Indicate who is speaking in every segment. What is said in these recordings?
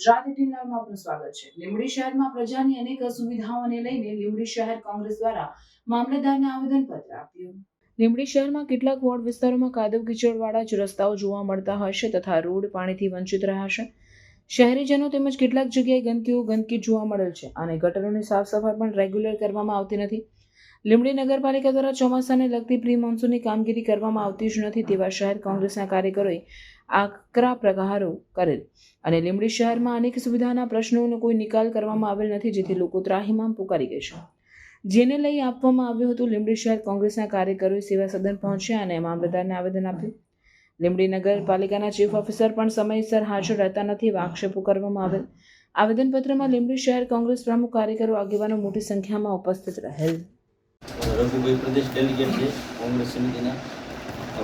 Speaker 1: ગુજરાત 18 માં આપનું સ્વાગત છે। લીંબડી શહેરમાં પ્રજાની અનેક અસુવિધાઓને લઈને લીંબડી શહેર કોંગ્રેસ દ્વારા મામલતદારને આવેદનપત્ર આપ્યું। લીંબડી શહેરમાં કેટલાક વોર્ડ વિસ્તારોમાં કાદવ કીચડવાળા જ રસ્તાઓ જોવા મળતા હશે તથા રોડ પાણીથી વંચિત રહ્યા છે। શહેરીજનો તેમજ કેટલાક જગ્યાએ ગંદકી જોવા મળેલ છે અને ગટરોની સાફ સફાઈ પણ રેગ્યુલર કરવામાં આવતી નથી। લીંબડી નગરપાલિકા દ્વારા ચોમાસાને લગતી પ્રી મોન્સૂનની કામગીરી કરવામાં આવતી જ નથી તેવા શહેર કોંગ્રેસના કાર્યકરોએ આકરા પ્રહારો કરેલ અને લીંબડી શહેરમાં અનેક સુવિધાના પ્રશ્નોનો કોઈ નિકાલ કરવામાં આવેલ નથી, જેથી લોકો ત્રાહિમામ પુકારી ગઈ છે, જેને લઈ આપવામાં આવ્યું હતું। લીંબડી શહેર કોંગ્રેસના કાર્યકરોએ સેવા સદન પહોંચ્યા અને મામલતદારને આવેદન આપ્યું। લીંબડી નગરપાલિકાના ચીફ ઓફિસર પણ સમયસર હાજર રહેતા નથી એવા આક્ષેપો કરવામાં આવેલ। આવેદનપત્રમાં લીંબડી શહેર કોંગ્રેસ પ્રમુખ કાર્યકરો આગેવાનો મોટી સંખ્યામાં ઉપસ્થિત રહેલ।
Speaker 2: રઘુભાઈ પ્રદેશ ડેલિગેટ છે, કોંગ્રેસ સમિતિના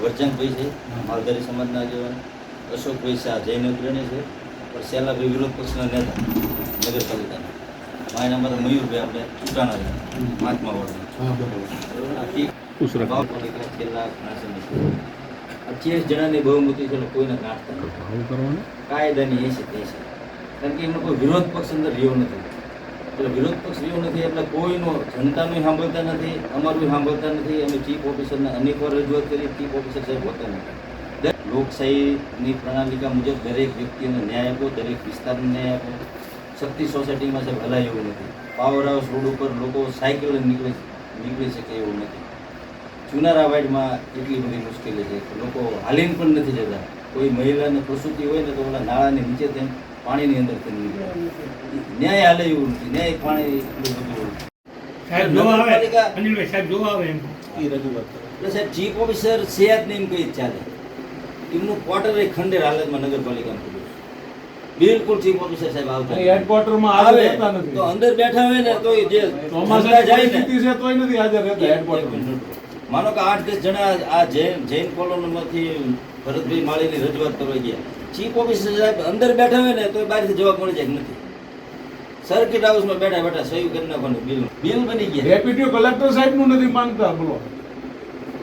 Speaker 2: વરજંગભાઈ છે, માલધારી સમાજના આગેવાન અશોકભાઈ શાહ જૈન અગ્રણી છે, પણ શેલાભાઈ વિરોધ પક્ષના નેતા નગરપાલિકાના માયના અમારા મયુરભાઈ આપણે ચૂંટાણા છે મહાત્મા વાર્ડના છેલ્લા ઘણા સમયથી 28 જણાની બહુમતી છે, કોઈને ગાંઠતા નથી, કાયદાની એ છે તે છે, કારણ કે એમનો કોઈ વિરોધ પક્ષ અંદર રહ્યો નથી। એટલે વિરોધ પક્ષ રહ્યો નથી એટલે કોઈનો જનતાનું સાંભળતા નથી, અમારું સાંભળતા નથી। અમે ચીફ ઓફિસરને અનેકવાર રજૂઆત કરી, ચીફ ઓફિસર સાહેબ હોતા નથી। લોકશાહીની પ્રણાલિકા મુજબ દરેક વ્યક્તિને ન્યાય આપો, દરેક વિસ્તારને ન્યાય આપો। શક્તિ સોસાયટીમાં સાહેબ હલાય એવું નથી, પાવર હાઉસ રોડ ઉપર લોકો સાયકલ નીકળી શકે એવું નથી। ચુનારા વાઇડમાં એટલી બધી મુશ્કેલી છે, લોકો હાલીને પણ નથી જતા। કોઈ મહિલાને પ્રસૂતિ હોય ને તો ઓલા નાળાની નીચે તેમ પાણીની અંદર નીકળે, ન્યાય હાલે એવું નથી, ન્યાય પાણી સાહેબ ચીફ ઓફિસર સેહત ને એમ કઈ ચાલે, એમનું ક્વાર્ટર એક ખંડેર હાલતમાં નગરપાલિકામાં પડ્યું, બિલકુલ ચીફ ઓફિસર સાહેબ આવતા હેડક્વાર્ટરમાં આવે તો અંદર બેઠા હોય ને તો જે ચોમાસા જાય ને તોય નથી હાજર રહેતા હેડક્વાર્ટર। માનો કે 8-10 જણા આ જૈન કોલોનીમાંથી ભરતભાઈ માળીની રજૂઆત કરવા ગયા, ચીફ ઓફિસર સાહેબ અંદર બેઠા હોય ને તો બહારથી જવાબ મળી જાય નથી। સર્કિટ હાઉસમાં બેઠા બેઠા સહી કરી નાખવાનું બિલ બની ગયા।
Speaker 3: ડેપ્યુટી કલેક્ટર સાહેબનું નથી માંગતા, બોલો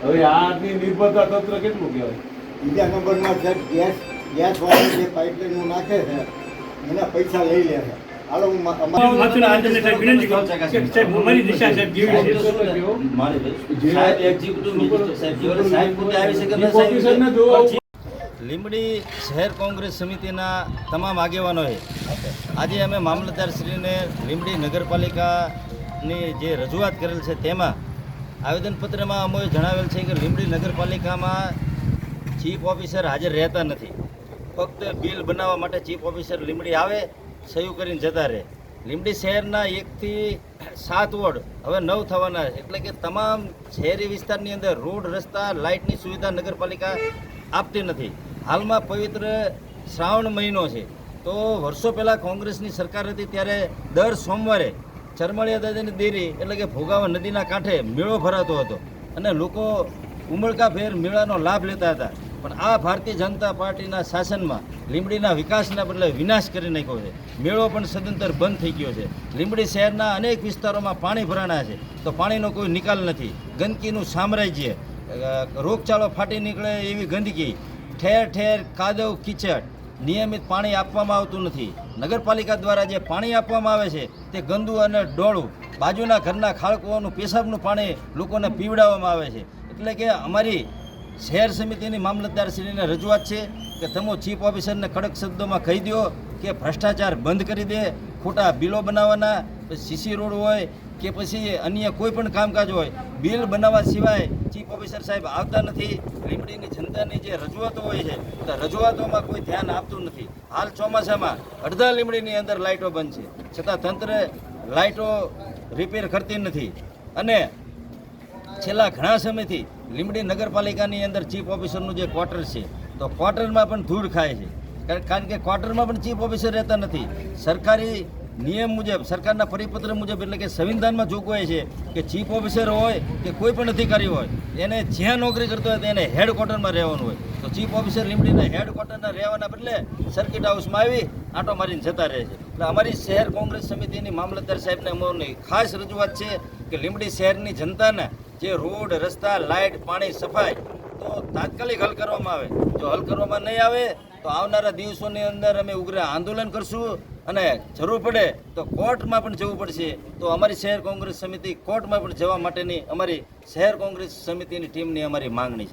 Speaker 3: હવે આની નિર્ભરતા તંત્ર કેટલું કહેવાય।
Speaker 4: બીજા નંબરમાં સાહેબ ગેસ વાળા જે પાઇપલાઇનનું નાખે છે એના પૈસા લઈ લે છે। હાલો હું
Speaker 2: લીંબડી શહેર કોંગ્રેસ સમિતિના તમામ આગેવાનોએ આજે અમે મામલતદારશ્રીને લીંબડી નગરપાલિકાની જે રજૂઆત કરેલ છે તેમાં આવેદનપત્રમાં અમે જણાવેલ છે કે લીંબડી નગરપાલિકામાં ચીફ ઓફિસર હાજર રહેતા નથી, ફક્ત બિલ બનાવવા માટે ચીફ ઓફિસર લીંબડી આવે, સહી કરીને જતા રહે। લીંબડી શહેરના 1 થી 7 વોર્ડ હવે 9 થવાના, એટલે કે તમામ શહેરી વિસ્તારની અંદર રોડ, રસ્તા, લાઇટની સુવિધા નગરપાલિકા આપતી નથી। હાલમાં પવિત્ર શ્રાવણ મહિનો છે, તો વર્ષો પહેલાં કોંગ્રેસની સરકાર હતી ત્યારે દર સોમવારે ચરમળિયા દાદાની દેરી એટલે કે ભોગાવા નદીના કાંઠે મેળો ભરાતો હતો અને લોકો ઉમળકાભેર મેળાનો લાભ લેતા હતા। પણ આ ભારતીય જનતા પાર્ટીના શાસનમાં લીંબડીના વિકાસના બદલે વિનાશ કરી નાખ્યો છે। મેળો પણ સદંતર બંધ થઈ ગયો છે। લીંબડી શહેરના અનેક વિસ્તારોમાં પાણી ભરાણા છે તો પાણીનો કોઈ નિકાલ નથી। ગંદકીનું સામ્રાજ્ય, રોગચાળો ફાટી નીકળે એવી ગંદકી, ઠેર ઠેર કાદવ કીચડ, નિયમિત પાણી આપવામાં આવતું નથી। નગરપાલિકા દ્વારા જે પાણી આપવામાં આવે છે તે ગંદુ અને ડોળું, બાજુના ઘરના ખાળકુઓનું પેશાબનું પાણી લોકોને પીવડાવવામાં આવે છે। એટલે કે અમારી શહેર સમિતિની મામલતદારશ્રીને રજૂઆત છે કે તમે ચીફ ઓફિસરને કડક શબ્દોમાં કહી દો કે ભ્રષ્ટાચાર બંધ કરી દે, ખોટા બિલો બનાવવાના, સીસી રોડ હોય કે પછી અન્ય કોઈ પણ કામકાજ હોય, બિલ બનાવવા સિવાય ચીફ ઓફિસર સાહેબ આવતા નથી। લીંબડીની જનતાની જે રજૂઆતો હોય છે તો રજૂઆતોમાં કોઈ ધ્યાન આપતું નથી। હાલ ચોમાસામાં અડધા લીંબડીની અંદર લાઇટો બંધ છે, છતાં તંત્ર લાઇટો રિપેર કરતી નથી અને છેલ્લા ઘણા સમયથી લીંબડી નગરપાલિકાની અંદર ચીફ ઓફિસરનું જે ક્વાર્ટર છે તો ક્વાર્ટરમાં પણ ધૂળ ખાય છે, કારણ કે ક્વાર્ટરમાં પણ ચીફ ઓફિસર રહેતા નથી। સરકારી નિયમ મુજબ, સરકારના પરિપત્ર મુજબ એટલે કે સંવિધાનમાં જોગવાઈ છે કે ચીફ ઓફિસર હોય કે કોઈ પણ અધિકારી હોય એને જ્યાં નોકરી કરતો હોય તેને હેડક્વાર્ટરમાં રહેવાનું હોય, તો ચીફ ઓફિસર લીંબડીના હેડક્વાર્ટરના રહેવાના બદલે સર્કિટ હાઉસમાં આવી આંટો મારીને જતા રહે છે। એટલે અમારી શહેર કોંગ્રેસ સમિતિની મામલતદાર સાહેબને અમારી ખાસ રજૂઆત છે કે લીંબડી શહેરની જનતાને જે રોડ, રસ્તા, લાઇટ, પાણી, સફાઈ તો તાત્કાલિક હલ કરવામાં આવે. જો હલ કરવામાં નહીં આવે તો આવનારા દિવસોની અંદર અમે ઉગ્ર આંદોલન કરશું અને જરૂર પડે તો કોર્ટમાં પણ જવું પડશે. તો અમારી શહેર કોંગ્રેસ સમિતિ કોર્ટમાં પણ જવા માટેની અમારી શહેર કોંગ્રેસ સમિતિની ટીમની અમારી માંગણી છે.